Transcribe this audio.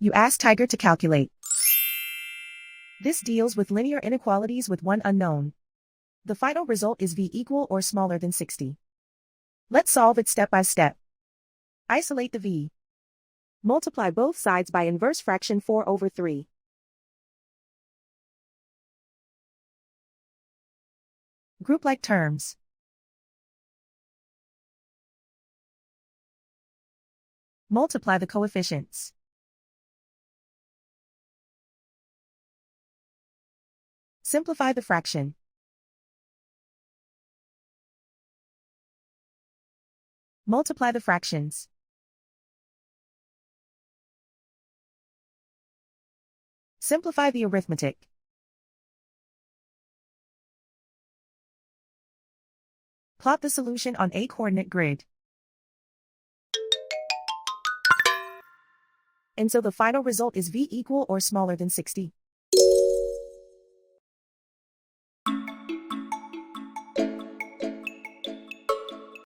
You ask Tiger to calculate. This deals with linear inequalities with one unknown. The final result is v equal or smaller than 60. Let's solve it step by step. Isolate the v. Multiply both sides by inverse fraction 4/3. Group like terms. Multiply the coefficients. Simplify the fraction. Multiply the fractions. Simplify the arithmetic. Plot the solution on a coordinate grid. And so the final result is v equal or smaller than 60.